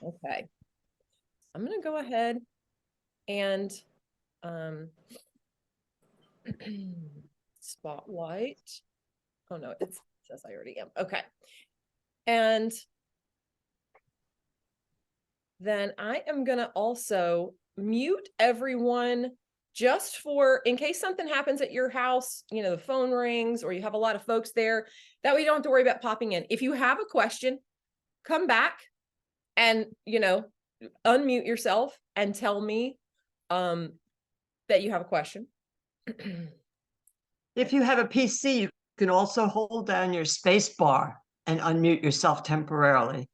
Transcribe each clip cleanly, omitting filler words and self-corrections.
Okay. I'm going to go ahead and spotlight. Oh no, it says I already am. Okay. And then I am going to also mute everyone just for in case something happens at your house, you know, the phone rings or you have a lot of folks there, that way you don't have to worry about popping in. If you have a question, come back and, you know, unmute yourself and tell me that you have a question. If you have a PC, you can also hold down your space bar and unmute yourself temporarily.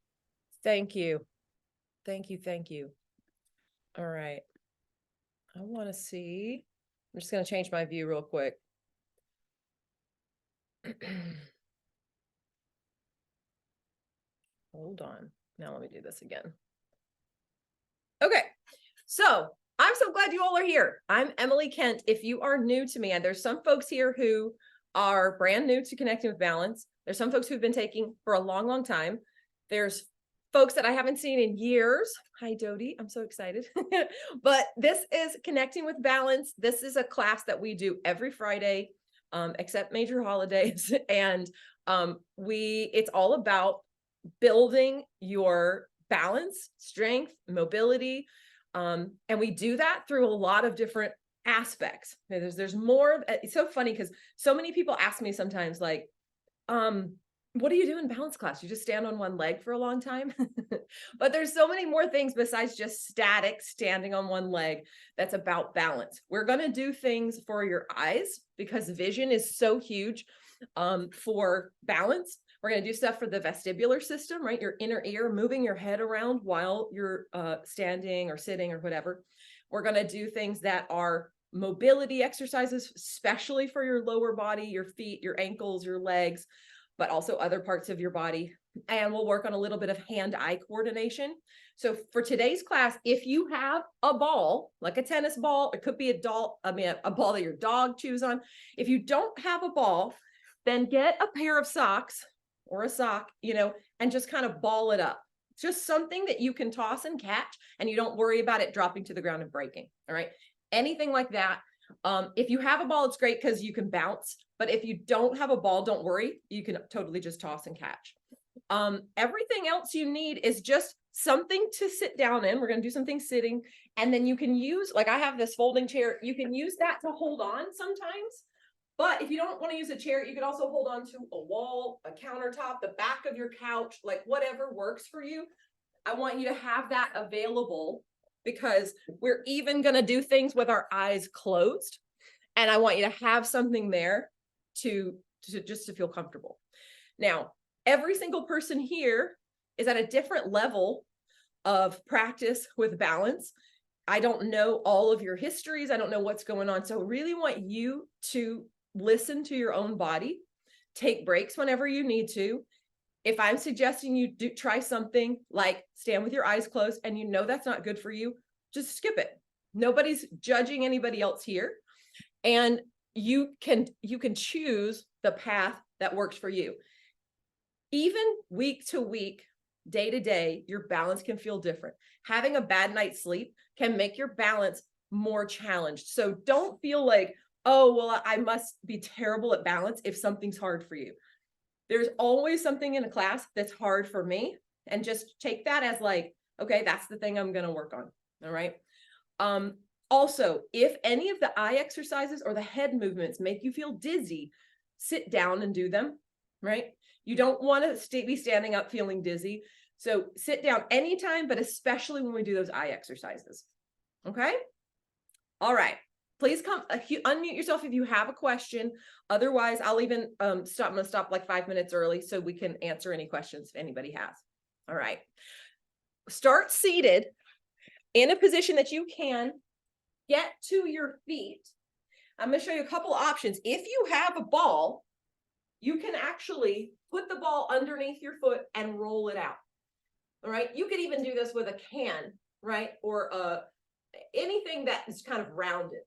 Thank you. Thank you. Thank you. All right. I want to see. I'm just going to change my view real quick. Hold on. Now let me do this again. Okay. So I'm so glad you all are here. I'm Emily Kent. If you are new to me, and there's some folks here who are brand new to connecting with balance. There's some folks who've been taking for a long, long time. There's folks that I haven't seen in years. Hi, Dodie. I'm so excited. But this is Connecting with Balance. This is a class that we do every Friday, except major holidays. And it's all about building your balance, strength, mobility. And we do that through a lot of different aspects. There's more. It's so funny because so many people ask me sometimes, like, what do you do in balance class? You just stand on one leg for a long time? But there's so many more things besides just static standing on one leg that's about balance. We're going to do things for your eyes because vision is so huge for balance. We're going to do stuff for the vestibular system, right? Your inner ear, moving your head around while you're standing or sitting or whatever. We're going to do things that are mobility exercises, especially for your lower body, your feet, your ankles, your legs, but also other parts of your body. And we'll work on a little bit of hand-eye coordination. So for today's class, if you have a ball, like a tennis ball, it could be a ball that your dog chews on. If you don't have a ball, then get a pair of socks or a sock, you know, and just kind of ball it up. Just something that you can toss and catch, and you don't worry about it dropping to the ground and breaking. All right. Anything like that. If you have a ball, it's great because you can bounce. But if you don't have a ball, don't worry. You can totally just toss and catch. Everything else you need is just something to sit down in. We're going to do something sitting. And then you can use, like I have this folding chair. You can use that to hold on sometimes. But if you don't want to use a chair, you could also hold on to a wall, a countertop, the back of your couch, like whatever works for you. I want you to have that available because we're even going to do things with our eyes closed. And I want you to have something there to feel comfortable. Now, every single person here is at a different level of practice with balance. I don't know all of your histories. I don't know what's going on. So I really want you to listen to your own body, take breaks whenever you need to. If I'm suggesting you try something like stand with your eyes closed and you know that's not good for you, just skip it. Nobody's judging anybody else here. And you can choose the path that works for you. Even week to week, day to day, your balance can feel different. Having a bad night's sleep can make your balance more challenged. So don't feel like, oh, well, I must be terrible at balance if something's hard for you. There's always something in a class that's hard for me. And just take that as like, okay, that's the thing I'm going to work on. All right. Also, if any of the eye exercises or the head movements make you feel dizzy, sit down and do them, right? You don't want to be standing up feeling dizzy. So sit down anytime, but especially when we do those eye exercises. Okay. All right. Please unmute yourself if you have a question. Otherwise, I'll even stop. I'm going to stop like 5 minutes early so we can answer any questions if anybody has. All right. Start seated in a position that you can get to your feet. I'm going to show you a couple options. If you have a ball, you can actually put the ball underneath your foot and roll it out. All right. You could even do this with a can, right? Or anything that is kind of rounded.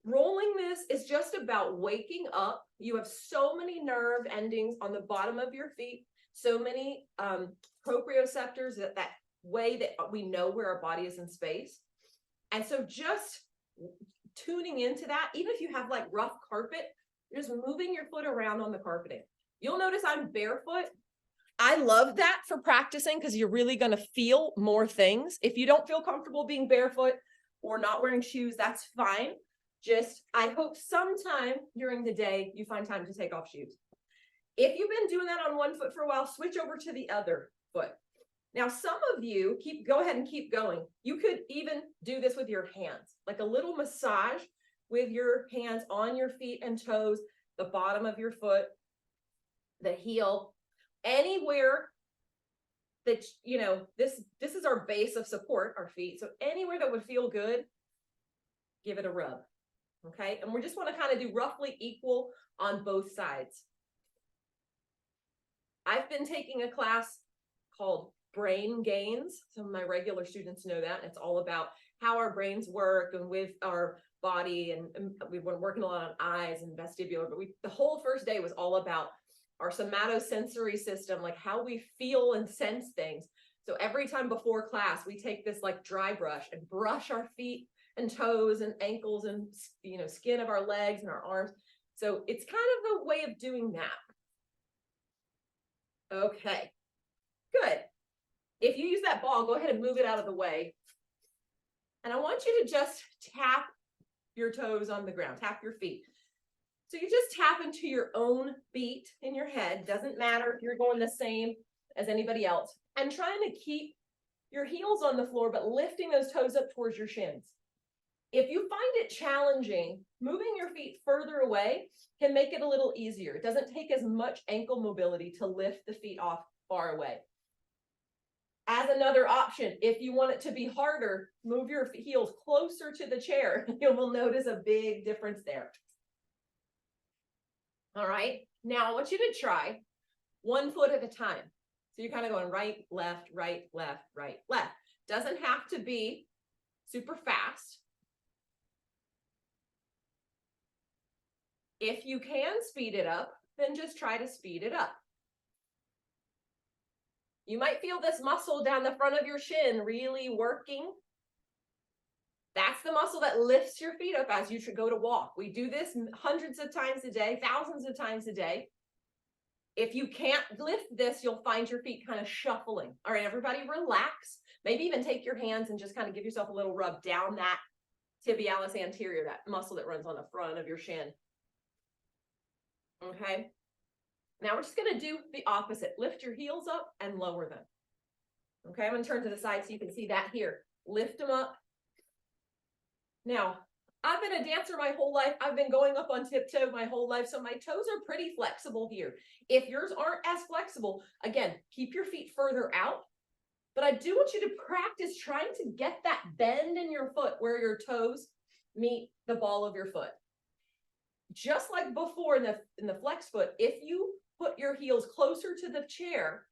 rolling this is just about waking up. You have so many nerve endings on the bottom of your feet, so many proprioceptors, that way that we know where our body is in space. And so just tuning into that, even if you have like rough carpet, just moving your foot around on the carpeting. You'll notice I'm barefoot. I love that for practicing because you're really going to feel more things. If you don't feel comfortable being barefoot or not wearing shoes, that's fine. Just, I hope sometime during the day you find time to take off shoes. If you've been doing that on one foot for a while, switch over to the other foot. Now, some of you go ahead and keep going. You could even do this with your hands, like a little massage with your hands on your feet and toes, the bottom of your foot, the heel, anywhere that, you know, this is our base of support, our feet. So anywhere that would feel good, give it a rub. Okay. And we just want to kind of do roughly equal on both sides. I've been taking a class called Brain Gains. Some of my regular students know that. It's all about how our brains work and with our body. And we've been working a lot on eyes and vestibular, but the whole first day was all about our somatosensory system, like how we feel and sense things. So every time before class, we take this like dry brush and brush our feet and toes and ankles and, you know, skin of our legs and our arms. So it's kind of a way of doing that. Okay, good. If you use that ball, go ahead and move it out of the way. And I want you to just tap your toes on the ground, tap your feet. So you just tap into your own beat in your head. Doesn't matter if you're going the same as anybody else. And trying to keep your heels on the floor, but lifting those toes up towards your shins. If you find it challenging, moving your feet further away can make it a little easier. It doesn't take as much ankle mobility to lift the feet off far away. As another option, if you want it to be harder, move your heels closer to the chair. You will notice a big difference there. All right, now I want you to try one foot at a time. So you're kind of going right, left, right, left, right, left. Doesn't have to be super fast. If you can speed it up, then just try to speed it up. You might feel this muscle down the front of your shin really working. That's the muscle that lifts your feet up as you should go to walk. We do this hundreds of times a day, thousands of times a day. If you can't lift this, you'll find your feet kind of shuffling. All right, everybody relax. Maybe even take your hands and just kind of give yourself a little rub down that tibialis anterior, that muscle that runs on the front of your shin. Okay. Now we're just going to do the opposite. Lift your heels up and lower them. Okay, I'm going to turn to the side so you can see that here. Lift them up. Now, I've been a dancer my whole life. I've been going up on tiptoe my whole life, so my toes are pretty flexible here. If yours aren't as flexible, again, keep your feet further out. But I do want you to practice trying to get that bend in your foot where your toes meet the ball of your foot. Just like before in the flex foot, if you put your heels closer to the chair,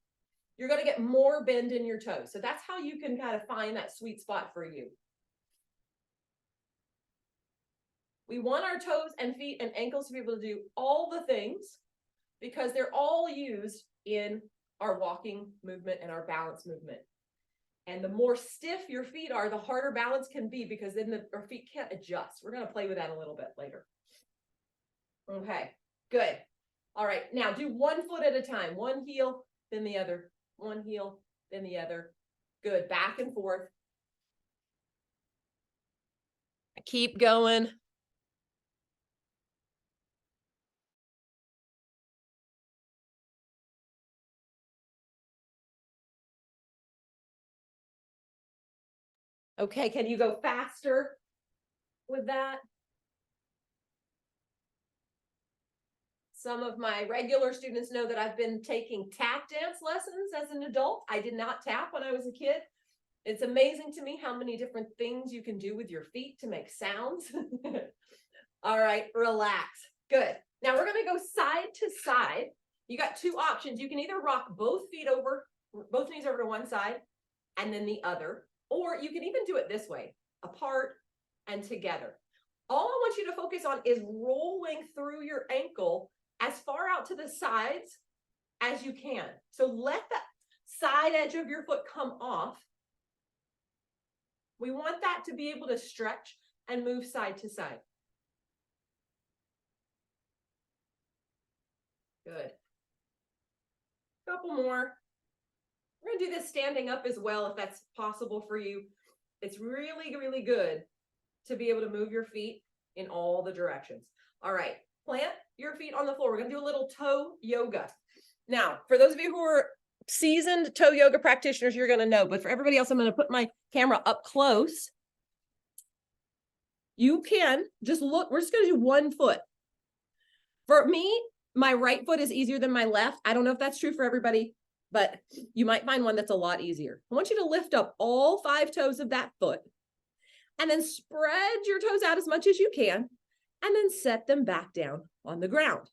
you're going to get more bend in your toes. So that's how you can kind of find that sweet spot for you. We want our toes and feet and ankles to be able to do all the things because they're all used in our walking movement and our balance movement. And the more stiff your feet are, the harder balance can be because then our feet can't adjust. We're going to play with that a little bit later. Okay, good. All right, now do one foot at a time. One heel, then the other. One heel, then the other. Good, back and forth. Keep going. Okay, can you go faster with that? Some of my regular students know that I've been taking tap dance lessons as an adult. I did not tap when I was a kid. It's amazing to me how many different things you can do with your feet to make sounds. All right, relax. Good. Now we're going to go side to side. You got two options. You can either rock both feet over, both knees over to one side and then the other, or you can even do it this way, apart and together. All I want you to focus on is rolling through your ankle as far out to the sides as you can. So let that side edge of your foot come off. We want that to be able to stretch and move side to side. Good. Couple more. We're going to do this standing up as well if that's possible for you. It's really, really good to be able to move your feet in all the directions. All right, plant your feet on the floor. We're going to do a little toe yoga. Now, for those of you who are seasoned toe yoga practitioners, you're going to know, but for everybody else, I'm going to put my camera up close. You can just look, we're just going to do one foot. For me, my right foot is easier than my left. I don't know if that's true for everybody, but you might find one that's a lot easier. I want you to lift up all 5 toes of that foot and then spread your toes out as much as you can and then set them back down on the ground.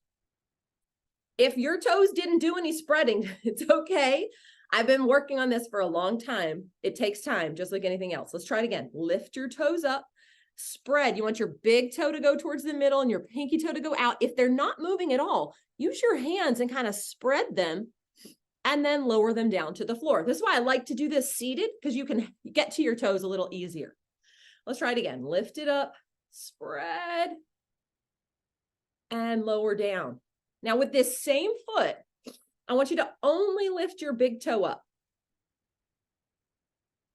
If your toes didn't do any spreading, it's okay. I've been working on this for a long time. It takes time, just like anything else. Let's try it again. Lift your toes up, spread. You want your big toe to go towards the middle and your pinky toe to go out. If they're not moving at all, use your hands and kind of spread them and then lower them down to the floor. This is why I like to do this seated, because you can get to your toes a little easier. Let's try it again. Lift it up, spread, and lower down. Now with this same foot, I want you to only lift your big toe up.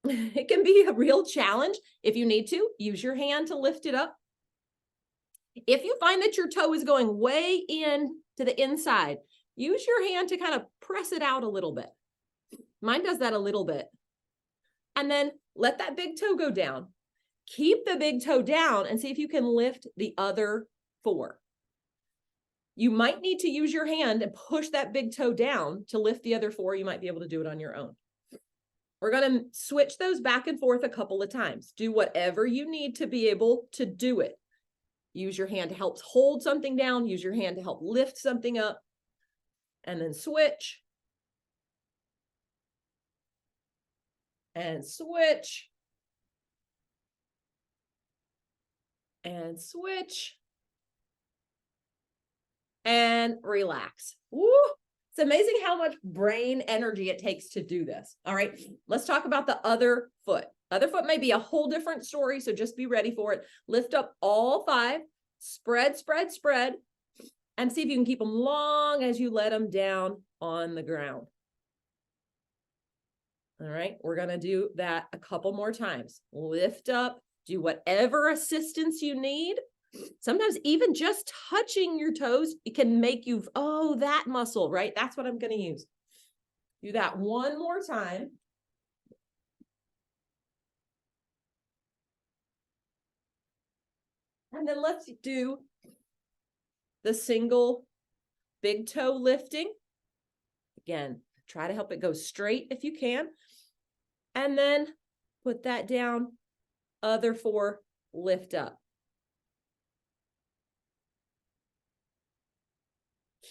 It can be a real challenge. If you need to, use your hand to lift it up. If you find that your toe is going way in to the inside, use your hand to kind of press it out a little bit. Mine does that a little bit. And then let that big toe go down. Keep the big toe down and see if you can lift the other 4. You might need to use your hand and push that big toe down to lift the other 4. You might be able to do it on your own. We're going to switch those back and forth a couple of times. Do whatever you need to be able to do it. Use your hand to help hold something down. Use your hand to help lift something up. And then switch. And switch. And switch. And relax. Woo! It's amazing how much brain energy it takes to do this. All right, let's talk about the other foot. Other foot may be a whole different story, so just be ready for it. Lift up all 5, spread, spread, spread, and see if you can keep them long as you let them down on the ground. All right, we're going to do that a couple more times. Lift up, do whatever assistance you need. Sometimes even just touching your toes, it can make you, oh, that muscle, right? That's what I'm going to use. Do that one more time. And then let's do the single big toe lifting. Again, try to help it go straight if you can. And then put that down. Other 4, lift up.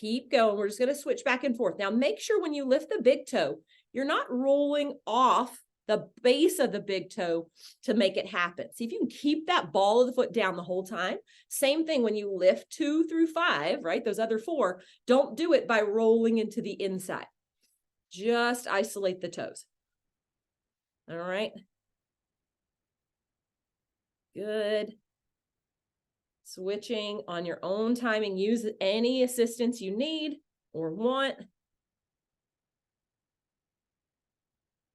Keep going. We're just going to switch back and forth. Now, make sure when you lift the big toe, you're not rolling off the base of the big toe to make it happen. See if you can keep that ball of the foot down the whole time. Same thing when you lift 2 through 5, right? Those other 4, don't do it by rolling into the inside. Just isolate the toes. All right. Good. Switching on your own timing. Use any assistance you need or want.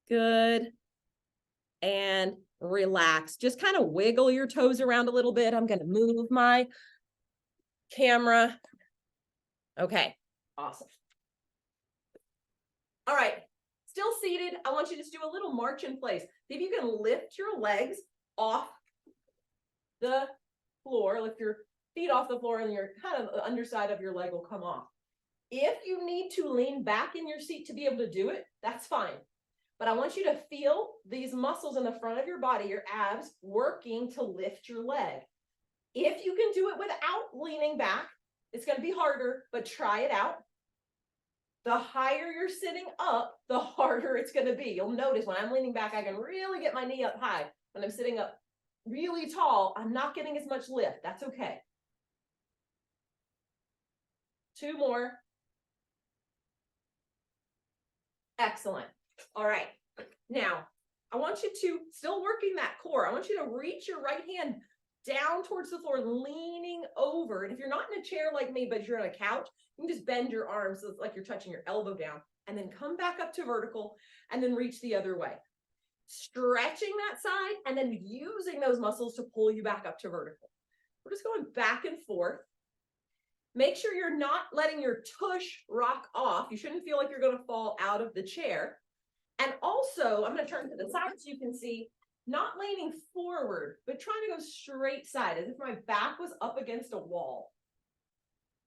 Good. And relax. Just kind of wiggle your toes around a little bit. I'm going to move my camera. Okay, awesome. All right, still seated. I want you to just do a little march in place. See if you can lift your legs off the floor, lift your feet off the floor, and your kind of underside of your leg will come off. If you need to lean back in your seat to be able to do it, that's fine. But I want you to feel these muscles in the front of your body, your abs, working to lift your leg. If you can do it without leaning back, it's going to be harder, but try it out. The higher you're sitting up, the harder it's going to be. You'll notice when I'm leaning back, I can really get my knee up high. When I'm sitting up, really tall, I'm not getting as much lift. That's okay. 2 more. Excellent. All right. Now, I want you to, still working that core, I want you to reach your right hand down towards the floor, leaning over. And if you're not in a chair like me, but you're on a couch, you can just bend your arms like you're touching your elbow down, and then come back up to vertical, and then reach the other way. Stretching that side, and then using those muscles to pull you back up to vertical. We're just going back and forth. Make sure you're not letting your tush rock off. You shouldn't feel like you're going to fall out of the chair. And also, I'm going to turn to the side so you can see, not leaning forward, but trying to go straight side, as if my back was up against a wall.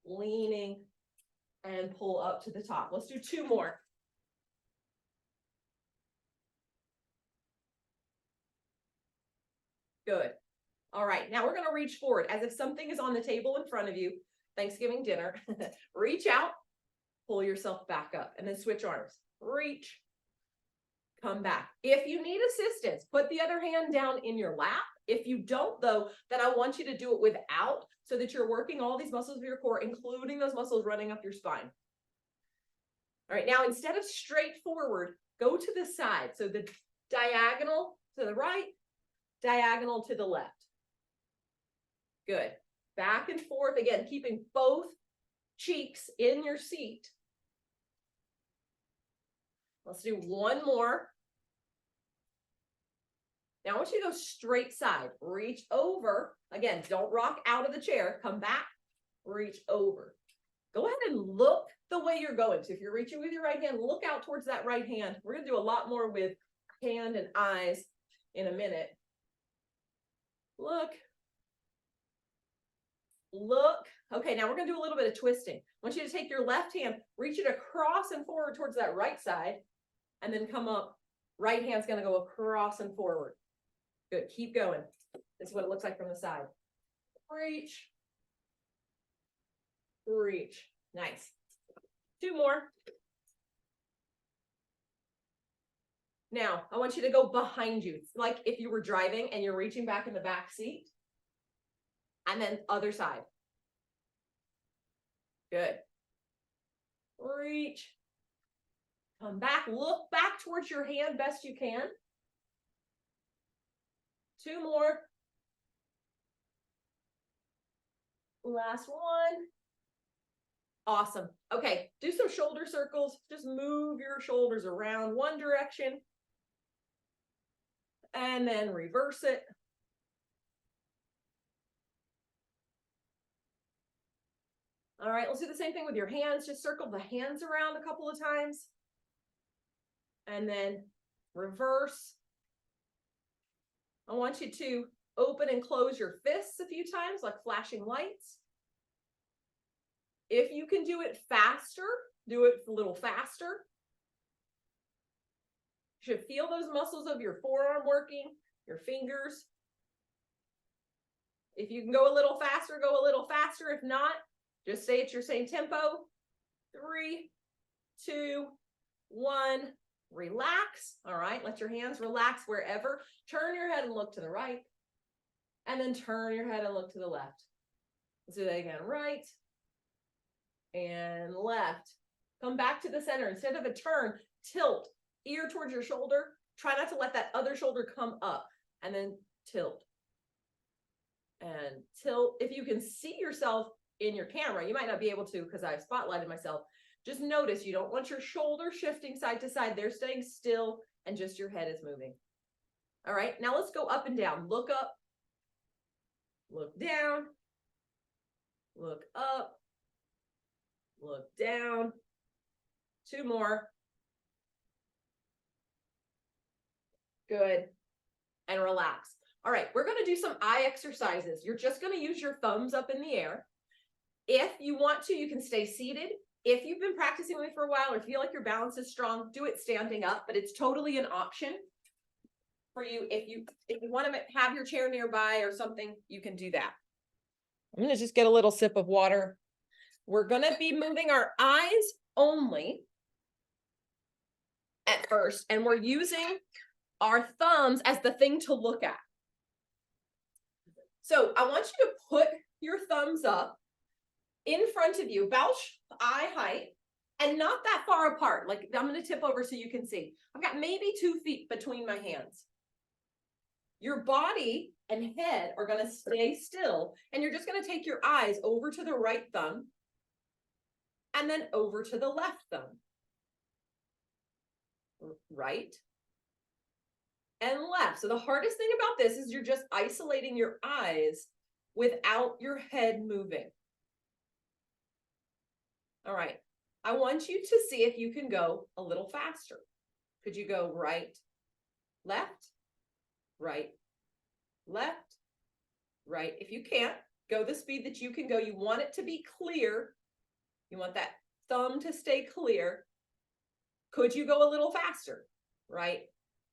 Leaning and pull up to the top. Let's do 2 more. Good. All right, now we're going to reach forward as if something is on the table in front of you. Thanksgiving dinner. Reach out, pull yourself back up, and then switch arms. Reach, come back. If you need assistance, put the other hand down in your lap. If you don't, though, then I want you to do it without, so that you're working all these muscles of your core, including those muscles running up your spine. All right, now instead of straight forward, go to the side. So the diagonal to the right, diagonal to the left. Good. Back and forth, again, keeping both cheeks in your seat. Let's do 1 more. Now I want you to go straight side. Reach over. Again, don't rock out of the chair. Come back, reach over. Go ahead and look the way you're going. So if you're reaching with your right hand, look out towards that right hand. We're going to do a lot more with hand and eyes in a minute. Look. Look. Okay, now we're going to do a little bit of twisting. I want you to take your left hand, reach it across and forward towards that right side, and then come up. Right hand's going to go across and forward. Good. Keep going. This is what it looks like from the side. Reach. Reach. Nice. 2 more. Now, I want you to go behind you. It's like if you were driving and you're reaching back in the back seat. And then other side. Good. Reach. Come back. Look back towards your hand best you can. 2 more. Last one. Awesome. Okay, do some shoulder circles. Just move your shoulders around one direction. And then reverse it. All right, let's do the same thing with your hands. Just circle the hands around a couple of times. And then reverse. I want you to open and close your fists a few times, like flashing lights. If you can do it faster, do it a little faster. You should feel those muscles of your forearm working, your fingers. If you can go a little faster, go a little faster. If not, just stay at your same tempo. 3, 2, 1. Relax. All right, let your hands relax wherever. Turn your head and look to the right. And then turn your head and look to the left. Let's do that again. Right and left. Come back to the center. Instead of a turn, tilt. Ear towards your shoulder. Try not to let that other shoulder come up. And then tilt. And tilt. If you can see yourself in your camera, you might not be able to because I've spotlighted myself. Just notice you don't want your shoulder shifting side to side. They're staying still and just your head is moving. All right, now let's go up and down. Look up, look down, look up, look down. 2 more. Good. And relax. All right, we're going to do some eye exercises. You're just going to use your thumbs up in the air. If you want to, you can stay seated. If you've been practicing with me for a while or feel like your balance is strong, do it standing up, but it's totally an option for you. If you want to have your chair nearby or something, you can do that. I'm going to just get a little sip of water. We're going to be moving our eyes only at first, and we're using our thumbs as the thing to look at. So I want you to put your thumbs up in front of you, about eye height, and not that far apart. Like I'm going to tip over so you can see. I've got maybe 2 feet between my hands. Your body and head are going to stay still, and you're just going to take your eyes over to the right thumb and then over to the left thumb. Right and left. So the hardest thing about this is you're just isolating your eyes without your head moving. All right. I want you to see if you can go a little faster. Could you go right, left, right, left, right? If you can't, go the speed that you can go. You want it to be clear. You want that thumb to stay clear. Could you go a little faster? Right,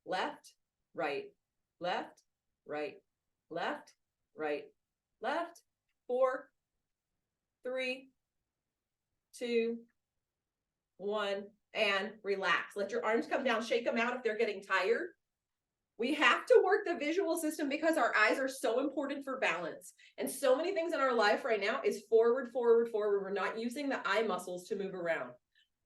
left, right, left, right, left, right, left. 4, 3, 2, 1, and relax. Let your arms come down, shake them out if they're getting tired. We have to work the visual system because our eyes are so important for balance. And so many things in our life right now is forward, forward, forward. We're not using the eye muscles to move around.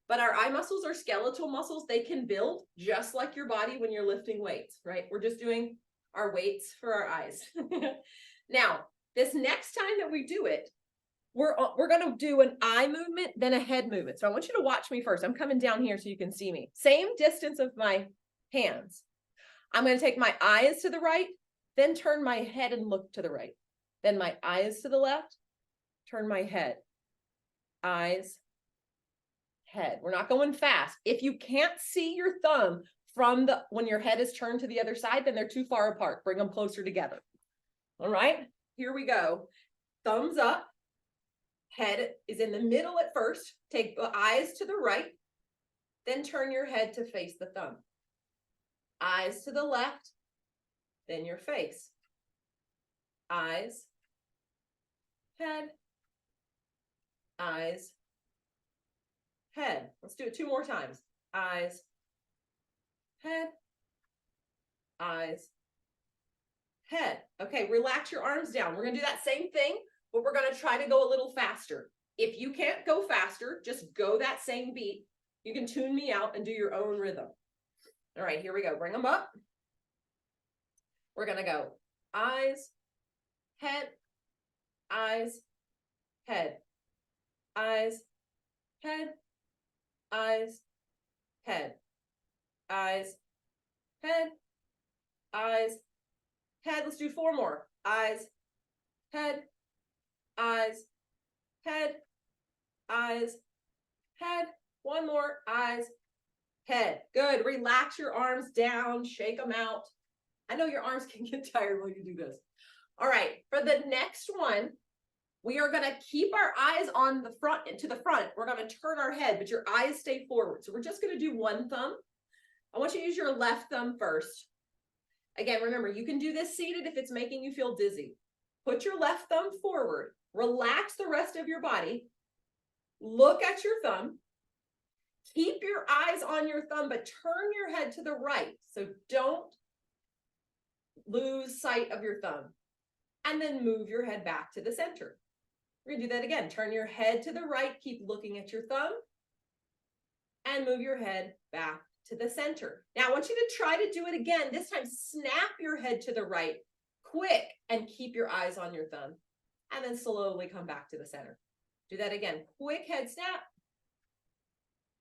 But our eye muscles are skeletal muscles. They can build just like your body when you're lifting weights, right? We're just doing our weights for our eyes. Now, this next time that we do it, we're going to do an eye movement, then a head movement. So I want you to watch me first. I'm coming down here so you can see me. Same distance of my hands. I'm going to take my eyes to the right, then turn my head and look to the right. Then my eyes to the left, turn my head. Eyes, head. We're not going fast. If you can't see your thumb from when your head is turned to the other side, then they're too far apart. Bring them closer together. All right, here we go. Thumbs up. Head is in the middle at first. Take the eyes to the right, then turn your head to face the thumb. Eyes to the left, then your face. Eyes, head, eyes, head. Let's do it 2 more times. Eyes, head, eyes, head. Okay, relax your arms down. We're going to do that same thing, but we're going to try to go a little faster. If you can't go faster, just go that same beat. You can tune me out and do your own rhythm. All right, here we go. Bring them up. We're going to go eyes, head, eyes, head, eyes, head, eyes, head, eyes, head, eyes, head. Let's do 4 more. Eyes, head, eyes, head, eyes, head. 1 more. Eyes, head. Good. Relax your arms down, shake them out. I know your arms can get tired while you do this. All right, for the next one, we are going to keep our eyes on the front and to the front. We're going to turn our head, but your eyes stay forward. So we're just going to do 1 thumb. I want you to use your left thumb first. Again, remember, you can do this seated if it's making you feel dizzy. Put your left thumb forward. Relax the rest of your body. Look at your thumb. Keep your eyes on your thumb, but turn your head to the right. So don't lose sight of your thumb. And then move your head back to the center. We're going to do that again. Turn your head to the right. Keep looking at your thumb. And move your head back to the center. Now, I want you to try to do it again. This time, snap your head to the right, quick, and keep your eyes on your thumb. And then slowly come back to the center. Do that again. Quick head snap.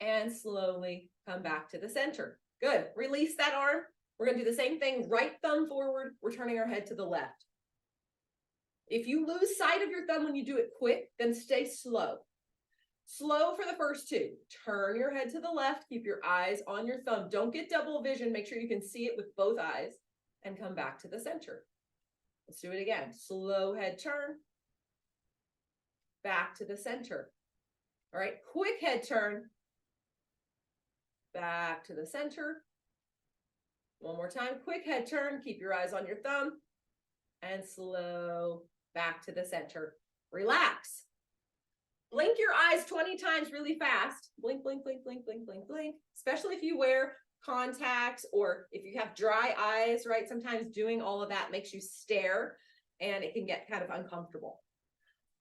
And slowly come back to the center. Good. Release that arm. We're going to do the same thing. Right thumb forward. We're turning our head to the left. If you lose sight of your thumb when you do it quick, then stay slow. Slow for the first 2. Turn your head to the left. Keep your eyes on your thumb. Don't get double vision. Make sure you can see it with both eyes. And come back to the center. Let's do it again. Slow head turn. Back to the center. All right. Quick head turn. Back to the center. 1 more time. Quick head turn. Keep your eyes on your thumb. And slow back to the center. Relax. Blink your eyes 20 times really fast. Blink, blink, blink, blink, blink, blink, blink. Especially if you wear contacts or if you have dry eyes, right? Sometimes doing all of that makes you stare and it can get kind of uncomfortable.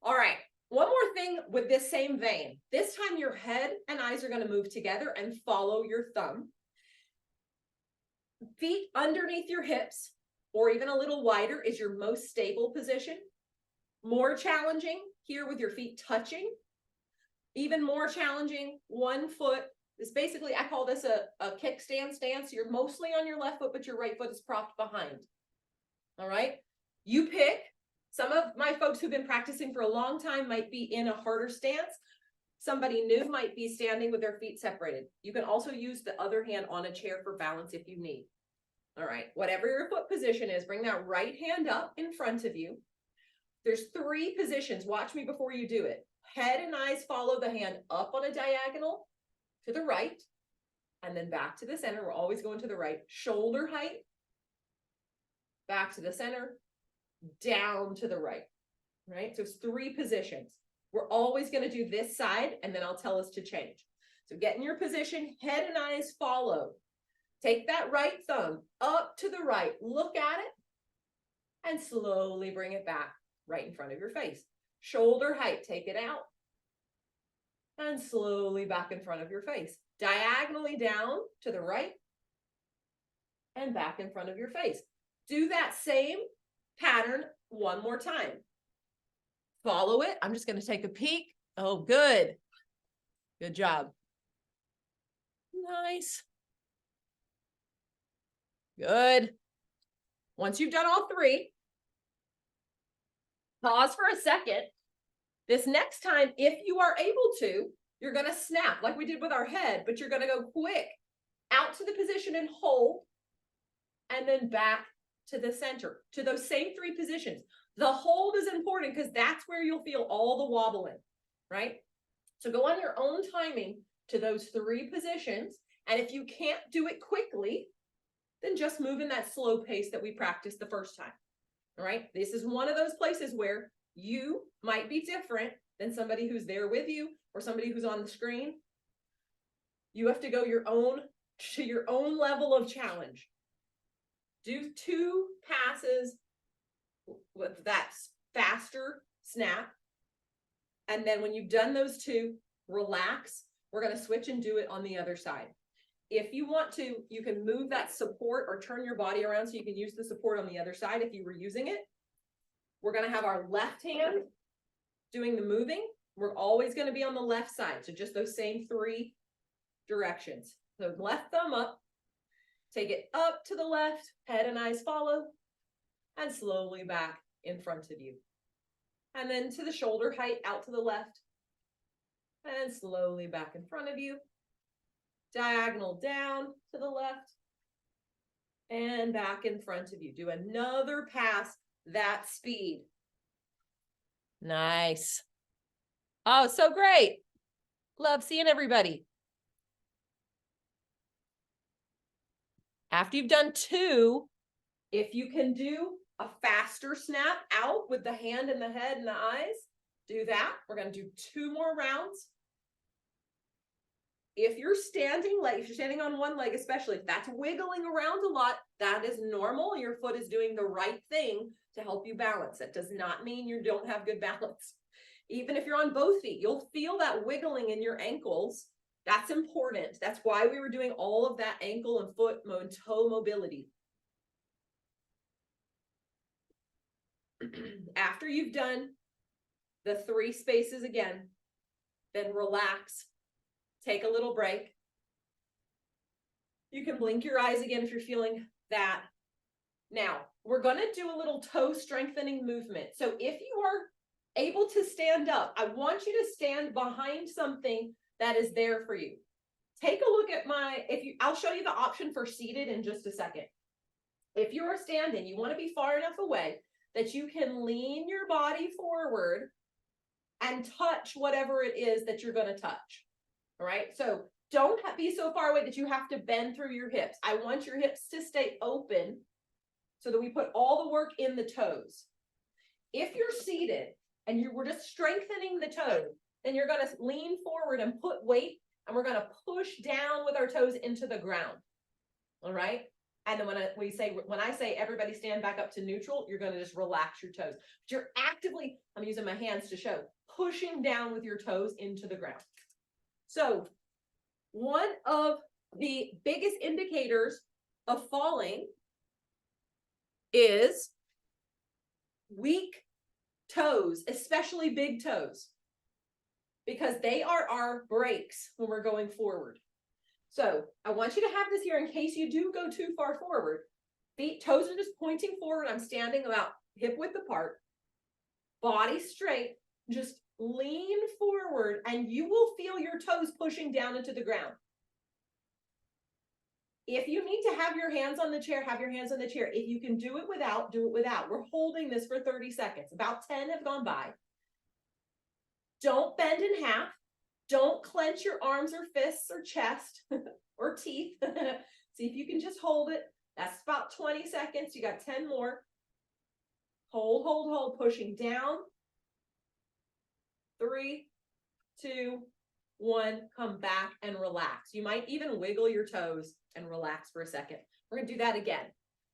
All right, one more thing with this same vein. This time your head and eyes are going to move together and follow your thumb. Feet underneath your hips, or even a little wider, is your most stable position. More challenging here with your feet touching. Even more challenging, one foot is basically, I call this a kickstand stance. You're mostly on your left foot, but your right foot is propped behind. All right, you pick. Some of my folks who've been practicing for a long time might be in a harder stance. Somebody new might be standing with their feet separated. You can also use the other hand on a chair for balance if you need. All right, whatever your foot position is, bring that right hand up in front of you. There's 3 positions. Watch me before you do it. Head and eyes follow the hand up on a diagonal to the right, and then back to the center. We're always going to the right. Shoulder height, back to the center, down to the right, right? So it's 3 positions. We're always going to do this side, and then I'll tell us to change. So get in your position, head and eyes follow. Take that right thumb up to the right, look at it, and slowly bring it back right in front of your face. Shoulder height, take it out, and slowly back in front of your face. Diagonally down to the right, and back in front of your face. Do that same pattern one more time. Follow it. I'm just going to take a peek. Oh, good. Good job. Nice. Good. Once you've done all 3, pause for a second. This next time, if you are able to, you're going to snap like we did with our head, but you're going to go quick out to the position and hold, and then back to the center, to those same 3 positions. The hold is important because that's where you'll feel all the wobbling, right? So go on your own timing to those 3 positions. And if you can't do it quickly, then just move in that slow pace that we practiced the first time. All right. This is one of those places where you might be different than somebody who's there with you or somebody who's on the screen. You have to go to your own level of challenge. Do 2 passes with that faster snap. And then when you've done those 2, relax. We're going to switch and do it on the other side. If you want to, you can move that support or turn your body around so you can use the support on the other side if you were using it. We're going to have our left hand doing the moving. We're always going to be on the left side. So just those same 3 directions. So left thumb up, take it up to the left, head and eyes follow, and slowly back in front of you. And then to the shoulder height, out to the left, and slowly back in front of you. Diagonal down to the left, and back in front of you. Do another pass that speed. Nice. Oh, so great. Love seeing everybody. After you've done 2, if you can do a faster snap out with the hand and the head and the eyes, do that. We're going to do 2 more rounds. If you're standing on one leg, especially if that's wiggling around a lot, that is normal. Your foot is doing the right thing to help you balance. It does not mean you don't have good balance. Even if you're on both feet, you'll feel that wiggling in your ankles. That's important. That's why we were doing all of that ankle and foot and toe mobility. After you've done the 3 spaces again, then relax. Take a little break. You can blink your eyes again if you're feeling that. Now, we're going to do a little toe strengthening movement. So if you are able to stand up, I want you to stand behind something that is there for you. Take a look at I'll show you the option for seated in just a second. If you are standing, you want to be far enough away that you can lean your body forward and touch whatever it is that you're going to touch. All right, so don't be so far away that you have to bend through your hips. I want your hips to stay open so that we put all the work in the toes. If you're seated and we're just strengthening the toes, then you're going to lean forward and put weight, and we're going to push down with our toes into the ground. All right, And then when I say everybody stand back up to neutral, you're going to just relax your toes. But you're actively, I'm using my hands to show, pushing down with your toes into the ground. So one of the biggest indicators of falling is weak toes, especially big toes, because they are our brakes when we're going forward. So I want you to have this here in case you do go too far forward. Feet, toes are just pointing forward. I'm standing about hip width apart, body straight, just lean forward and you will feel your toes pushing down into the ground. If you need to have your hands on the chair, have your hands on the chair. If you can do it without, do it without. We're holding this for 30 seconds. About 10 have gone by. Don't bend in half. Don't clench your arms or fists or chest or teeth. See if you can just hold it. That's about 20 seconds. You got 10 more. Hold, hold, hold, pushing down. 3, 2, 1. Come back and relax. You might even wiggle your toes and relax for a second. We're going to do that again.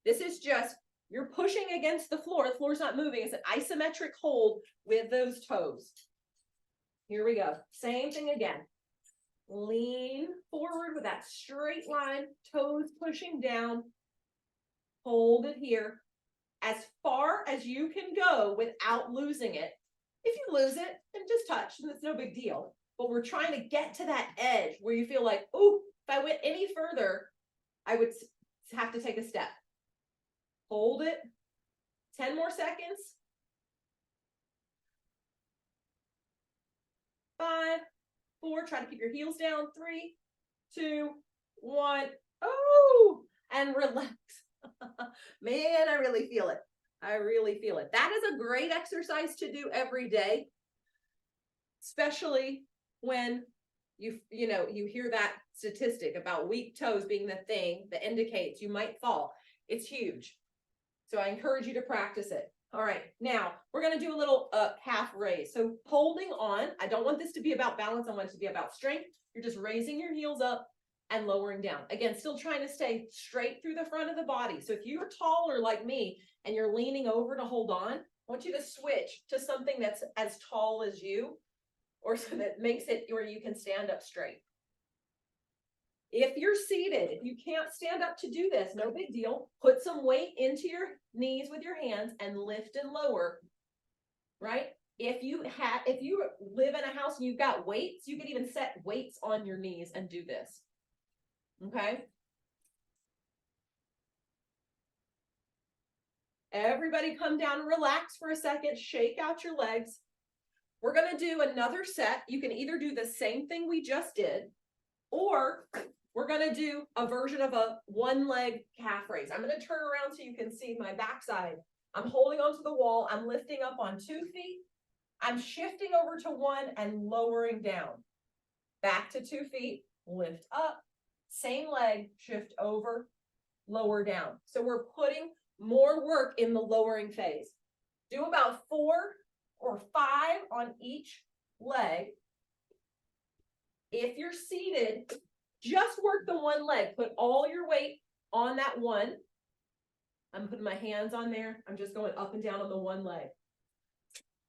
This is just, you're pushing against the floor. The floor's not moving. It's an isometric hold with those toes. Here we go. Same thing again. Lean forward with that straight line, toes pushing down. Hold it here as far as you can go without losing it. If you lose it, then just touch, and it's no big deal. But we're trying to get to that edge where you feel like, oh, if I went any further, I would have to take a step. Hold it. 10 more seconds. 5, 4, try to keep your heels down. 3, 2, 1. Oh, and relax. Man, I really feel it. I really feel it. That is a great exercise to do every day, especially when you hear that statistic about weak toes being the thing that indicates you might fall. It's huge. So I encourage you to practice it. All right, now we're going to do a little calf raise. So holding on, I don't want this to be about balance. I want it to be about strength. You're just raising your heels up and lowering down. Again, still trying to stay straight through the front of the body. So if you're taller like me and you're leaning over to hold on, I want you to switch to something that's as tall as you, or so that makes it where you can stand up straight. If you're seated, if you can't stand up to do this, no big deal. Put some weight into your knees with your hands and lift and lower, right? If you live in a house and you've got weights, you can even set weights on your knees and do this. Okay? Everybody come down and relax for a second. Shake out your legs. We're going to do another set. You can either do the same thing we just did, or we're going to do a version of a one-leg calf raise. I'm going to turn around so you can see my backside. I'm holding onto the wall. I'm lifting up on 2 feet. I'm shifting over to 1 and lowering down. Back to 2 feet, lift up, same leg, shift over, lower down. So we're putting more work in the lowering phase. Do about 4 or 5 on each leg. If you're seated, just work the one leg. Put all your weight on that one. I'm putting my hands on there. I'm just going up and down on the one leg.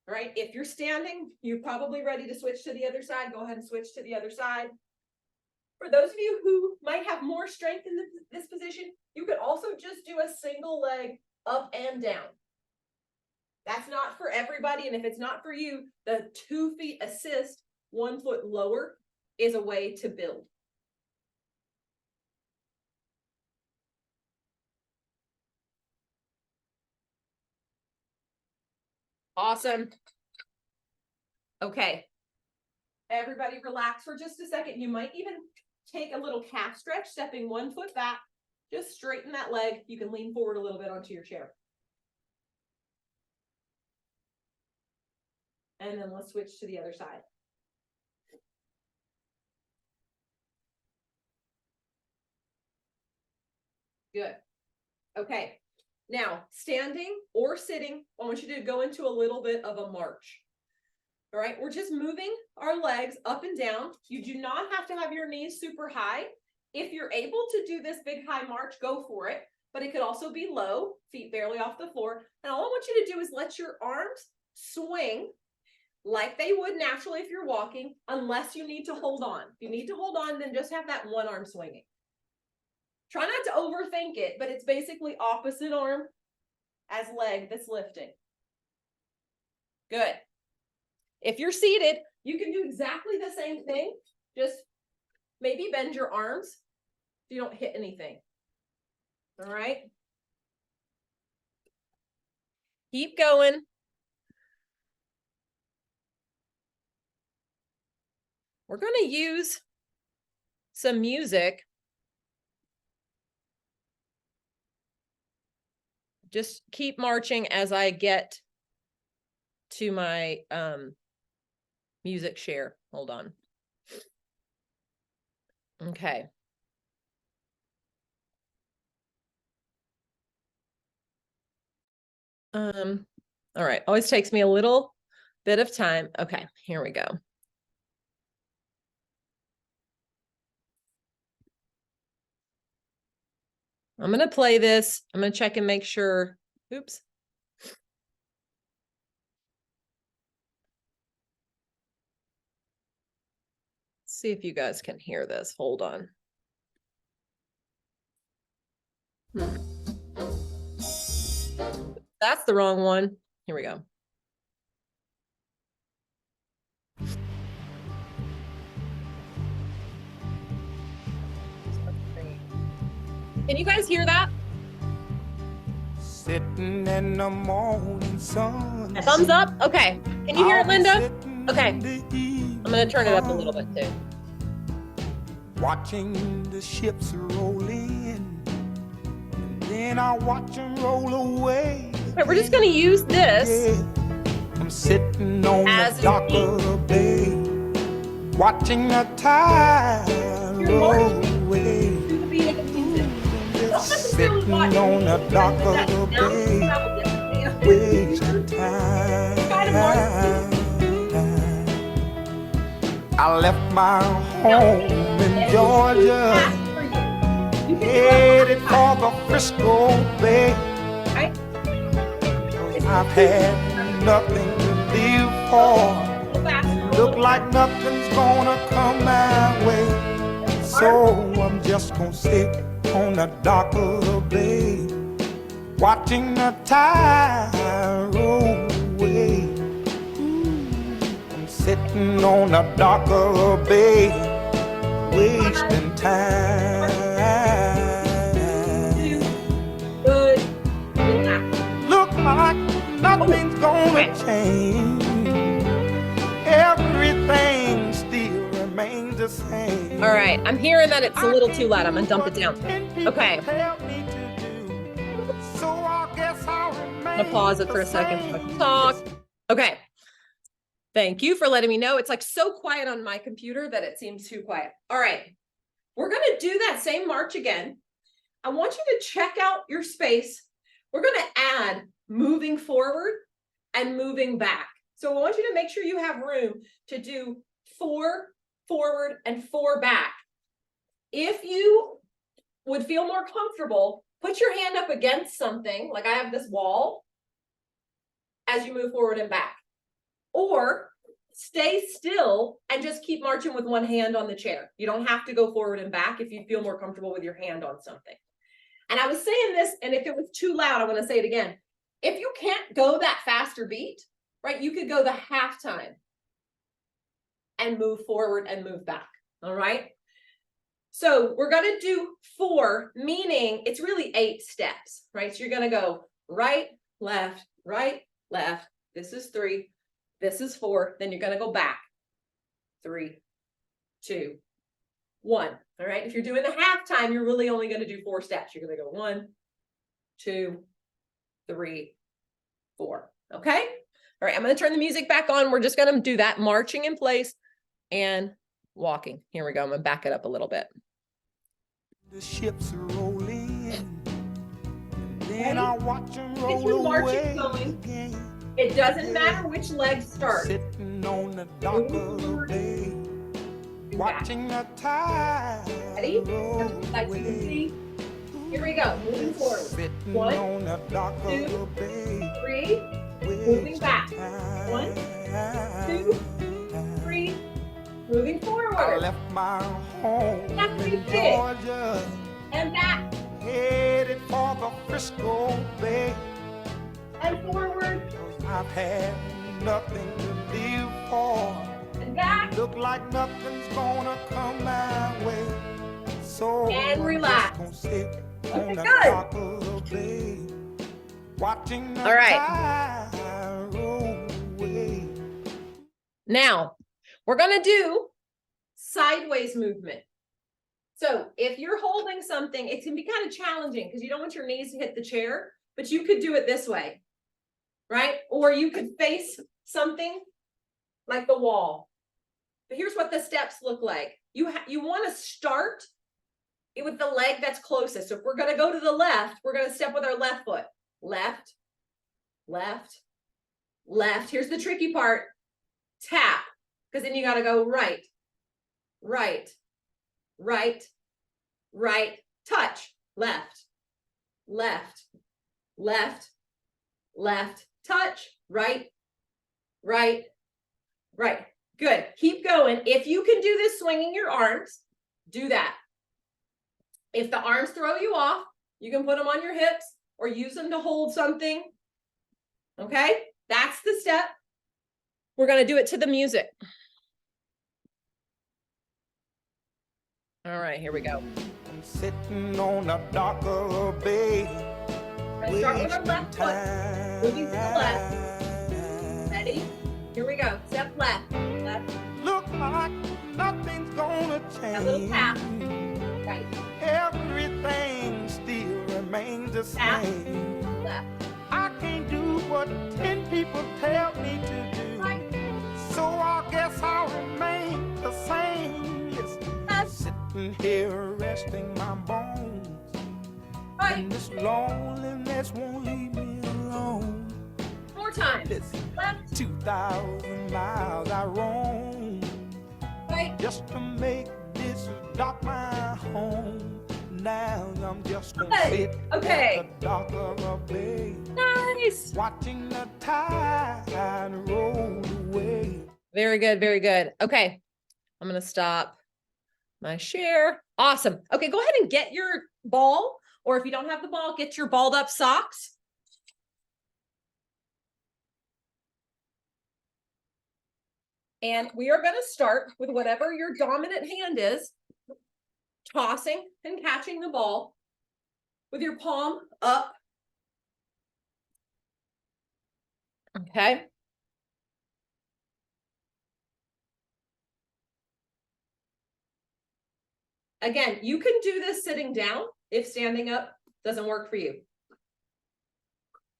All right. If you're standing, you're probably ready to switch to the other side. Go ahead and switch to the other side. For those of you who might have more strength in this position, you could also just do a single leg up and down. That's not for everybody. And if it's not for you, the 2 feet assist, 1 foot lower is a way to build. Awesome. Okay. Everybody relax for just a second. You might even take a little calf stretch, stepping 1 foot back. Just straighten that leg. You can lean forward a little bit onto your chair. And then let's switch to the other side. Good. Okay. Now, standing or sitting, I want you to go into a little bit of a march. All right. We're just moving our legs up and down. You do not have to have your knees super high. If you're able to do this big high march, go for it. But it could also be low, feet barely off the floor. And all I want you to do is let your arms swing like they would naturally if you're walking, unless you need to hold on. If you need to hold on, then just have that one arm swinging. Try not to overthink it, but it's basically opposite arm as leg that's lifting. Good. If you're seated, you can do exactly the same thing. Just maybe bend your arms so you don't hit anything. All right. Keep going. We're going to use some music. Just keep marching as I get to my music share. Hold on. Okay. All right. Always takes me a little bit of time. Okay, here we go. I'm going to play this. I'm going to check and make sure. Oops. See if you guys can hear this. Hold on. That's the wrong one. Here we go. Can you guys hear that? Sitting in the morning sun. Thumbs up? Okay. Can you hear it, Linda? Okay. I'm going to turn it up a little bit too. Watching the ships roll in, and then I watch them roll away. Okay, we're just going to use this. I'm sitting on as the dock of the bay, watching the tide roll away. Sitting on the dock of the bay, wasting time. I left my home in Georgia, headed for the Frisco Bay. I've had nothing to live for. Look like nothing's gonna come my way. So I'm just gonna sit on the dock of the bay, watching the tide roll away. I'm sitting on the dock of the bay, wasting time. Look like nothing's gonna change. Everything still remains the same. All right, I'm hearing that it's a little too loud. I'm gonna dump it down. Okay. I'm gonna pause it for a second so I can talk. Okay. Thank you for letting me know. It's like so quiet on my computer that it seems too quiet. All right. We're gonna do that same march again. I want you to check out your space. We're gonna add moving forward and moving back. So I want you to make sure you have room to do 4 forward and 4 back. If you would feel more comfortable, put your hand up against something, like I have this wall, as you move forward and back. Or stay still and just keep marching with one hand on the chair. You don't have to go forward and back if you feel more comfortable with your hand on something. And I was saying this, and if it was too loud, I'm going to say it again. If you can't go that faster beat, right, you could go the half time and move forward and move back. All right. So we're going to do 4, meaning it's really 8 steps, right? So you're going to go right, left. This is 3. This is 4. Then you're going to go back. 3, 2, 1. All right. If you're doing the half time, you're really only going to do 4 steps. You're going to go 1, 2, 3, 4. Okay. All right. I'm going to turn the music back on. We're just going to do that marching in place and walking. Here we go. I'm going to back it up a little bit. The ships roll in, and then I watch them roll away again. It doesn't matter which leg starts. Sitting on the dock of the bay, watching the tide Ready? Like you can see. Here we go. Moving forward. 1, 2, 3. Moving back. 1, 2, 3. Moving I forward. left my home That's in pretty big. Georgia, And back. headed for the Frisco Bay. And forward. 'Cause I've had nothing to live for. And back. Look like nothing's gonna come my way. So And I'm relax. just gonna sit on the good. dock of the bay, watching the All right. tide roll away. Now, we're going to do sideways movement. So if you're holding something, it can be kind of challenging because you don't want your knees to hit the chair, but you could do it this way, right? Or you could face something like the wall. But here's what the steps look like. You want to start with the leg that's closest. So if we're going to go to the left, we're going to step with our left foot. Left, left, left. Here's the tricky part. Tap, because then you got to go right, right, right, right, touch, left, left, left, left, touch, right, right, right. Good. Keep going. If you can do this swinging your arms, do that. If the arms throw you off, you can put them on your hips or use them to hold something. Okay, that's the step. We're going to do it to the music. All right, here we go. I'm sitting on the dock of the bay. Let's start with our left foot. Moving to the left. Ready? Here we go. Step left. Left. Look like nothing's gonna change. A little tap. Right. Everything still remains the Tap. same. Left. I can't do what 10 people tell me to do. Right. So I guess I'll remain the same. Yes. Left. Sitting here resting my bones. Right. And this loneliness won't leave me alone. More time. Listen, Left. 2,000 miles I roam Right. just to make this dock my home. Now I'm just gonna Okay, sit okay. at the dock of a bay, Nice. watching the tide roll away. Very good. Very good. Okay. I'm going to stop my share. Awesome. Okay. Go ahead and get your ball, or if you don't have the ball, get your balled up socks. And we are going to start with whatever your dominant hand is, tossing and catching the ball with your palm up. Okay. Again, you can do this sitting down if standing up doesn't work for you.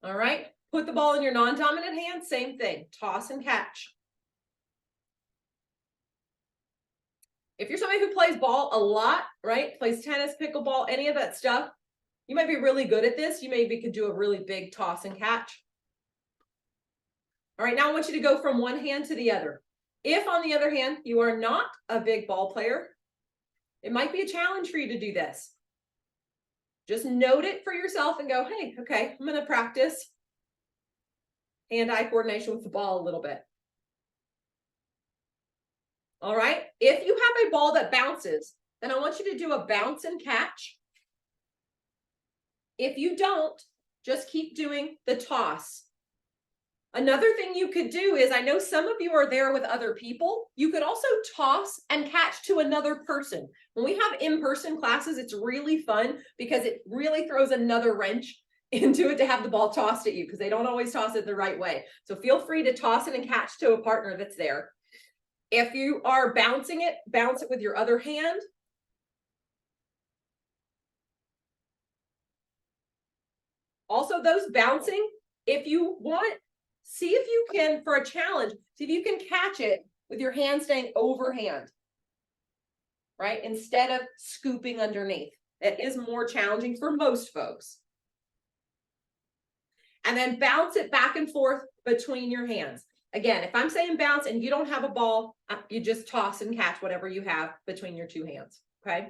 All right. Put the ball in your non-dominant hand. Same thing. Toss and catch. If you're somebody who plays ball a lot, right? Plays tennis, pickleball, any of that stuff, you might be really good at this. You maybe could do a really big toss and catch. All right, now I want you to go from one hand to the other. If, on the other hand, you are not a big ball player, it might be a challenge for you to do this. Just note it for yourself and go, hey, okay, I'm going to practice hand-eye coordination with the ball a little bit. All right. If you have a ball that bounces, then I want you to do a bounce and catch. If you don't, just keep doing the toss. Another thing you could do is, I know some of you are there with other people. You could also toss and catch to another person. When we have in-person classes, it's really fun because it really throws another wrench into it to have the ball tossed at you because they don't always toss it the right way. So feel free to toss it and catch to a partner that's there. If you are bouncing it, bounce it with your other hand. Also, those bouncing, if you want, see if you can, for a challenge, see if you can catch it with your hand staying overhand, right? Instead of scooping underneath. It is more challenging for most folks. And then bounce it back and forth between your hands. Again, if I'm saying bounce and you don't have a ball, you just toss and catch whatever you have between your two hands, okay?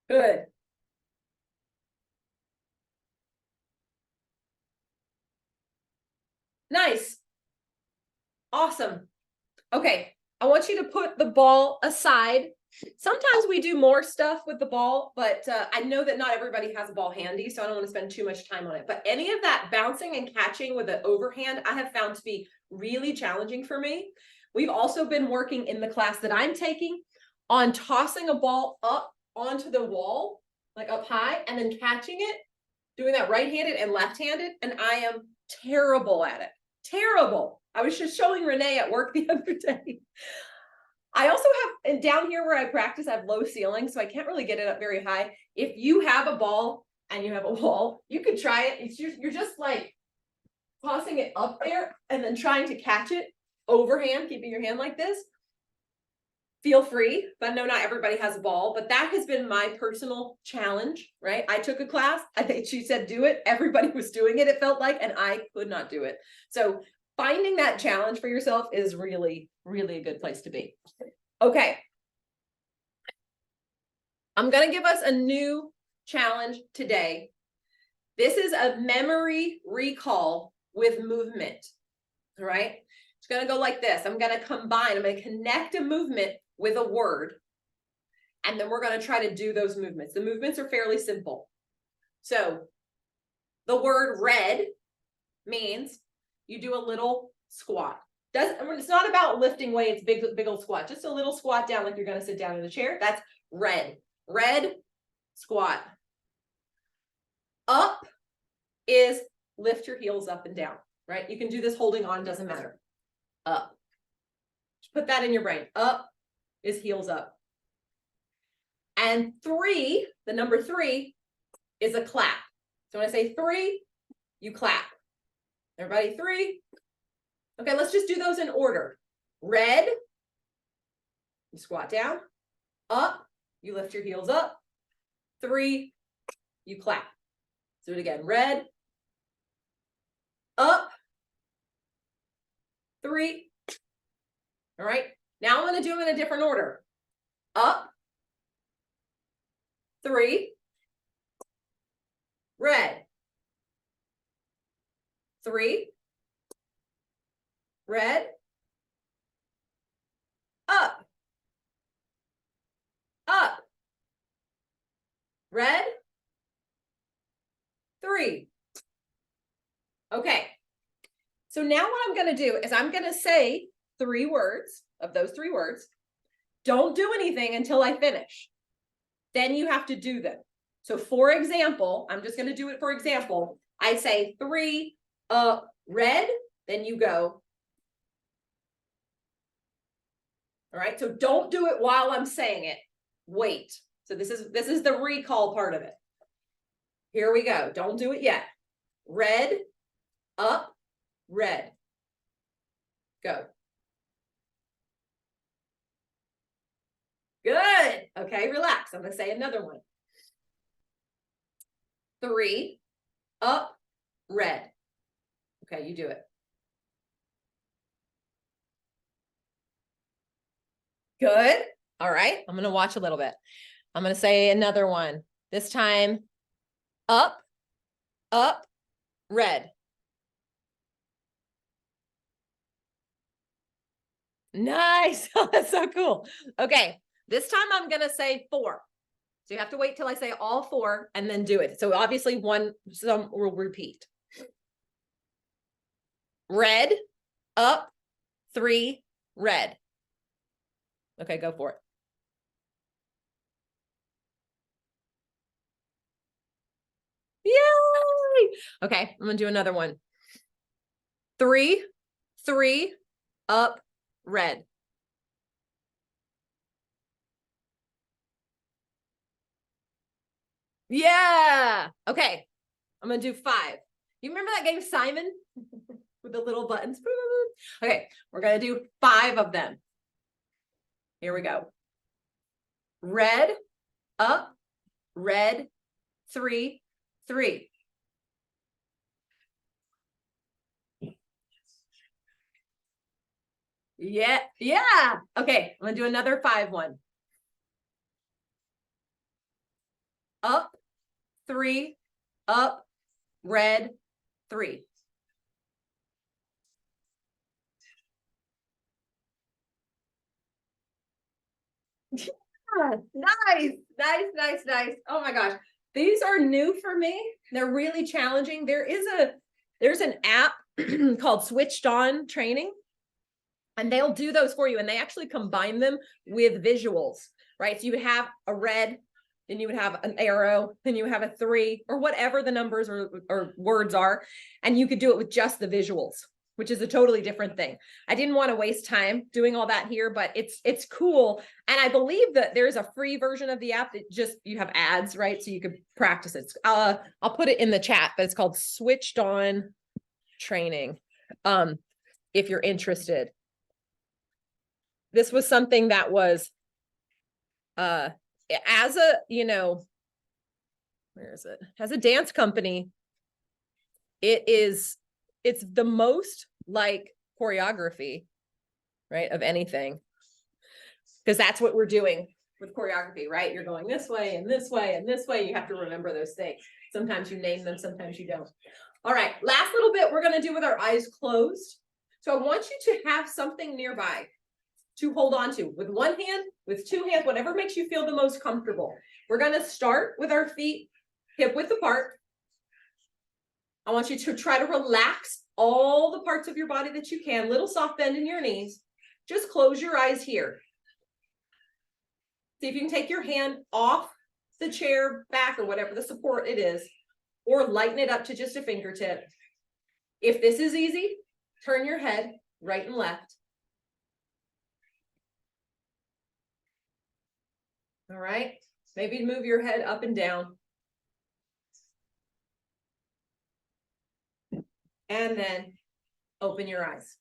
Good. Nice. Awesome. Okay. I want you to put the ball aside. Sometimes we do more stuff with the ball, but I know that not everybody has a ball handy, so I don't want to spend too much time on it. But any of that bouncing and catching with an overhand, I have found to be really challenging for me. We've also been working in the class that I'm taking on tossing a ball up onto the wall, like up high, and then catching it, doing that right-handed and left-handed, and I am terrible at it. Terrible. I was just showing Renee at work the other day. I also have, and down here where I practice, I have low ceilings, so I can't really get it up very high. If you have a ball and you have a wall, you could try it. It's just, you're just like tossing it up there and then trying to catch it overhand, keeping your hand like this. Feel free, but I know not everybody has a ball, but that has been my personal challenge, right? I took a class, I think she said do it, everybody was doing it, it felt like, and I could not do it. So finding that challenge for yourself is really, really a good place to be. Okay. I'm going to give us a new challenge today. This is a memory recall with movement. All right. It's going to go like this. I'm going to combine, I'm going to connect a movement with a word. And then we're going to try to do those movements. The movements are fairly simple. So the word red means you do a little squat. It's not about lifting weights, big old squat, just a little squat down like you're going to sit down in the chair. That's red. Red squat. Up is lift your heels up and down, right? You can do this holding on, doesn't matter. Up. Just put that in your brain. Up is heels up. And 3, the number 3 is a clap. So when I say 3, you clap. Everybody 3. Okay, let's just do those in order. Red, you squat down. Up, you lift your heels up. 3, you clap. Let's do it again. Red, up, 3. All right, now I'm going to do them in a different order. Up, 3, red, 3, red, up, red, 3. Okay, so now what I'm going to do is I'm going to say 3 words of those 3 words. Don't do anything until I finish. Then you have to do them. So for example, I'm just going to do it for example. I say 3, red, then you go. All right, so don't do it while I'm saying it. Wait. So this is the recall part of it. Here we go. Don't do it yet. Red, up, red. Go. Good. Okay, relax. I'm going to say another one. 3, up, red. Okay, you do it. Good. All right. I'm going to watch a little bit. I'm going to say another one. This time, up, red. Nice. Oh, that's so cool. Okay. This time I'm going to say 4. So you have to wait till I say all 4 and then do it. So obviously some will repeat. Red, up, 3, red. Okay, go for it. Yay! Okay, I'm gonna do another one. 3, up, red. Yeah. Okay, I'm gonna do 5. You remember that game Simon with the little buttons? Okay, we're gonna do 5 of them. Here we go. Red, up, red, 3, 3. Yeah. Okay, I'm gonna do another 5 one. up, 3, up, red, 3. Nice, nice, nice, nice. Oh my gosh. These are new for me. They're really challenging. There's an app called Switched On Training, and they'll do those for you. And they actually combine them with visuals, right? So you would have a red, then you would have an arrow, then you would have a 3, or whatever the numbers or words are. And you could do it with just the visuals, which is a totally different thing. I didn't want to waste time doing all that here, but it's cool. And I believe that there's a free version of the app that just, you have ads, right? So you could practice it. I'll put it in the chat, but it's called Switched On Training. If you're interested. This was something that was, as a, where is it? As a dance company, it's the most like choreography, right, of anything, because that's what we're doing with choreography, right? You're going this way and this way and this way. You have to remember those things. Sometimes you name them, sometimes you don't. All right, last little bit we're going to do with our eyes closed. So I want you to have something nearby to hold on to, with one hand, with 2 hands, whatever makes you feel the most comfortable. We're going to start with our feet hip width apart. I want you to try to relax all the parts of your body that you can, little soft bend in your knees. Just close your eyes here. See if you can take your hand off the chair back or whatever the support it is, or lighten it up to just a fingertip. If this is easy, turn your head right and left. All right, maybe move your head up and down. And then open your eyes.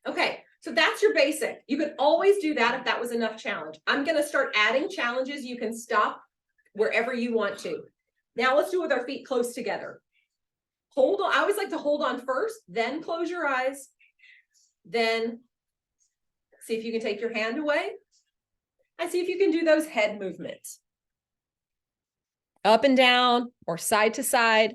Okay, so that's your basic. You could always do that if that was enough challenge. I'm going to start adding challenges. You can stop wherever you want to. Now let's do it with our feet close together. Hold on. I always like to hold on first, then close your eyes. Then see if you can take your hand away. And see if you can do those head movements. Up and down or side to side.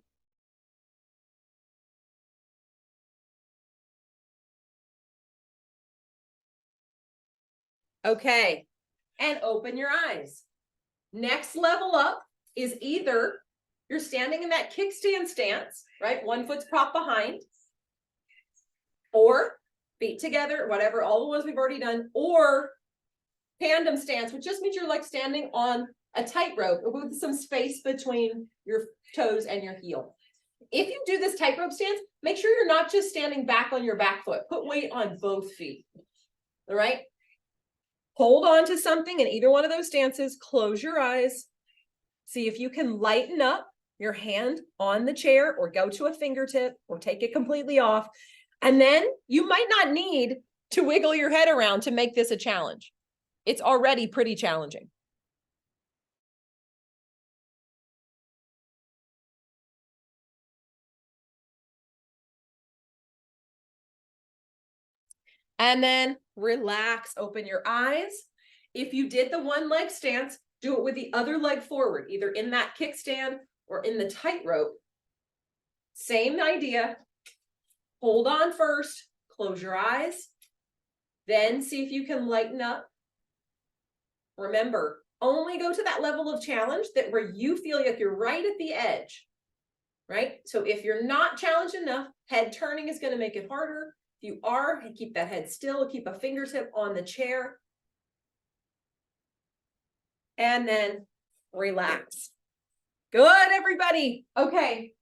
Okay, and open your eyes. Next level up is either you're standing in that kickstand stance, right? One foot's propped behind, or feet together, whatever, all the ones we've already done, or tandem stance, which just means you're like standing on a tightrope with some space between your toes and your heel. If you do this tightrope stance, make sure you're not just standing back on your back foot. Put weight on both feet. All right? Hold on to something in either one of those stances. Close your eyes. See if you can lighten up your hand on the chair, or go to a fingertip, or take it completely off. And then you might not need to wiggle your head around to make this a challenge. It's already pretty challenging. And then relax, open your eyes. If you did the one leg stance, do it with the other leg forward, either in that kickstand or in the tightrope. Same idea. Hold on first, close your eyes, then see if you can lighten up. Remember, only go to that level of challenge that where you feel like you're right at the edge, right? So if you're not challenged enough, head turning is going to make it harder. If you are, keep that head still, keep a fingertip on the chair. And then relax. Good, everybody. Okay.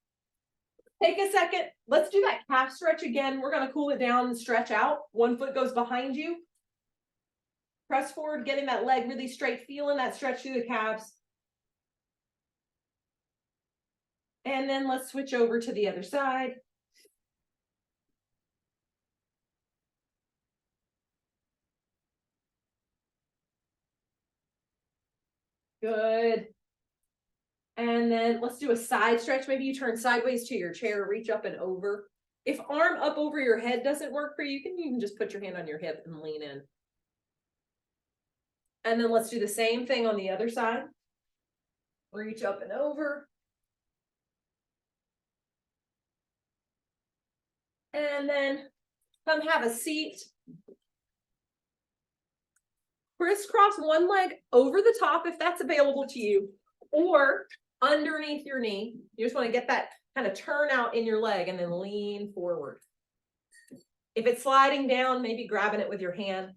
Take a second. Let's do that calf stretch again. We're going to cool it down and stretch out. One foot goes behind you. Press forward, getting that leg really straight, feeling that stretch through the calves. And then let's switch over to the other side. Good. And then let's do a side stretch. Maybe you turn sideways to your chair, reach up and over. If arm up over your head doesn't work for you, you can just put your hand on your hip and lean in. And then let's do the same thing on the other side. Reach up and over. And then come have a seat. Crisscross one leg over the top if that's available to you, or underneath your knee. You just want to get that kind of turn out in your leg and then lean forward. If it's sliding down, maybe grabbing it with your hand.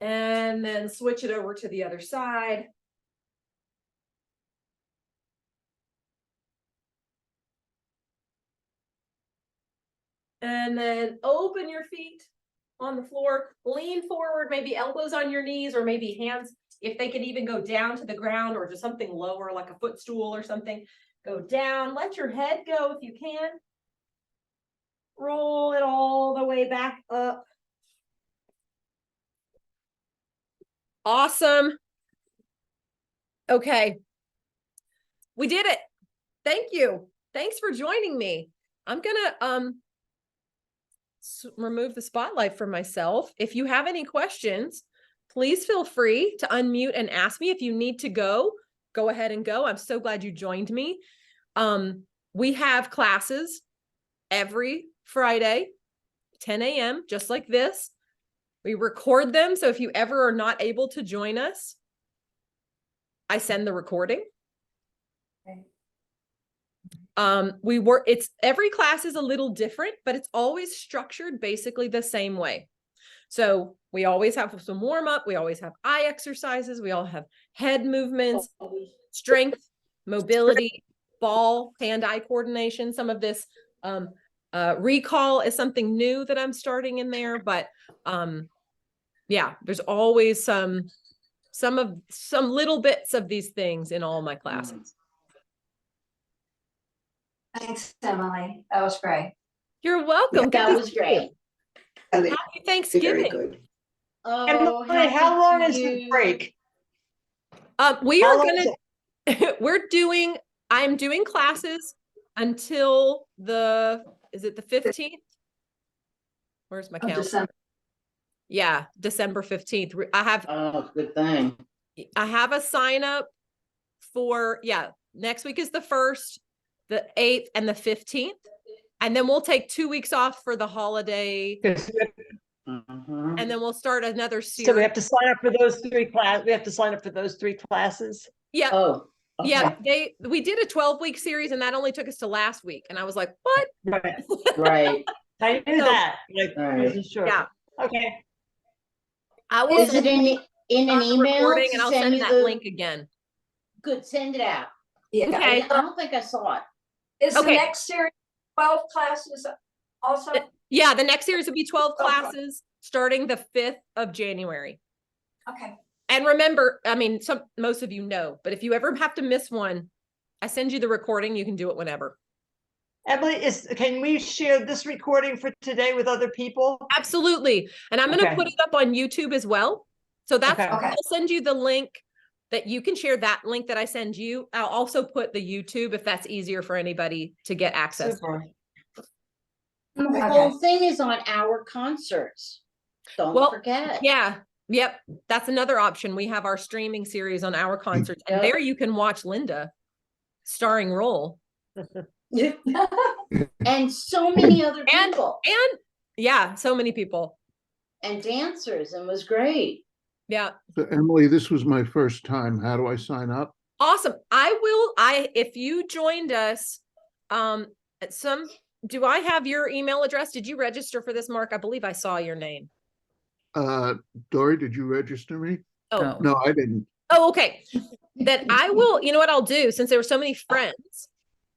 And then switch it over to the other side. And then open your feet on the floor, lean forward, maybe elbows on your knees, or maybe hands, if they can even go down to the ground, or just something lower like a footstool or something. Go down, let your head go if you can. Roll it all the way back up. Awesome. Okay. We did it. Thank you. Thanks for joining me. I'm gonna remove the spotlight from myself. If you have any questions, please feel free to unmute and ask me. If you need to go ahead and go. I'm so glad you joined me. We have classes every Friday, 10 a.m., just like this. We record them. So if you ever are not able to join us, I send the recording. It's every class is a little different, but it's always structured basically the same way. So we always have some warm up. We always have eye exercises. We all have head movements, strength, mobility, ball, hand-eye coordination. Some of this recall is something new that I'm starting in there, but yeah, there's always some little bits of these things in all my classes. Thanks, Emily. That was great. You're welcome. Yeah, that was great. Happy Very Thanksgiving. good. And Oh, Emily, how long happy is to the you. break? We How are long is gonna I'm doing classes until is it the 15th? Where's my Of calendar? December. Yeah, December 15th. Oh, good thing. I have a sign up for, next week is the 1st, the 8th, and the 15th. And then we'll take 2 weeks off for the holiday. Mhm. And then we'll start another series. So we have to sign up for those three classes. We have to sign up for those 3 classes. Yeah. Oh, okay. Yeah. We did a 12-week series and that only took us to last week. And I was like, what? Right. Right. I knew So- that. Like, Right. wasn't sure. Yeah. Okay. I will Is send it in an the email recording to and I'll send send you that the link again. Good, send it out. Yeah. Okay. I don't think I saw it. Is Okay. the next series 12 classes also? Yeah, the next series will be 12 Okay. classes starting the 5th of January. Okay. And remember, I mean, most of you know, but if you ever have to miss one, I send you the recording. You can do it whenever. Emily, can we share this recording for today with other people? Absolutely. And I'm going to Okay. put it up on YouTube as well. So that's, Okay. Okay. I'll send you the link that you can share, that link that I send you. I'll also put the YouTube if that's easier for anybody to get access. Super. The Okay. whole thing is on our concerts. Don't Well, forget. Yeah. Yep. That's another option. We have our streaming series on our concerts, and Yep. there you can watch Linda starring role. And so many other And- people And yeah, so many people. and dancers, and it was great. Yeah. So Emily, this was my first time. How do I sign up? Awesome. If you joined us, do I have your email address? Did you register for this, Mark? I believe I saw your name. Dory, did you register me? Oh, No, I didn't. Oh, okay. Then I will, you know what I'll do, since there were so many friends,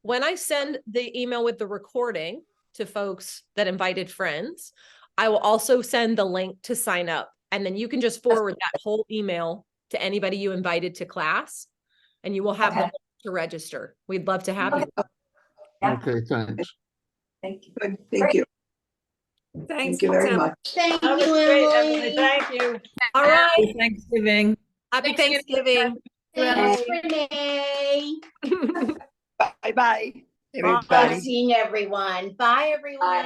when I send the email with the recording to folks that invited friends, I will also send the link to sign up. And then you can just forward that whole email to anybody you invited to class, and you will have the Okay. link to register. We'd love to have you. Yeah. Okay, thanks. Thank you. Good, thank you. Thanks, you very Em. much. Thank That was you, great, Emily. Emily. Thank you. All right. Happy Thanksgiving. Happy Thanksgiving. Thanks, Renee. Bye-bye, Bye, everybody. seeing everyone. Bye, everyone.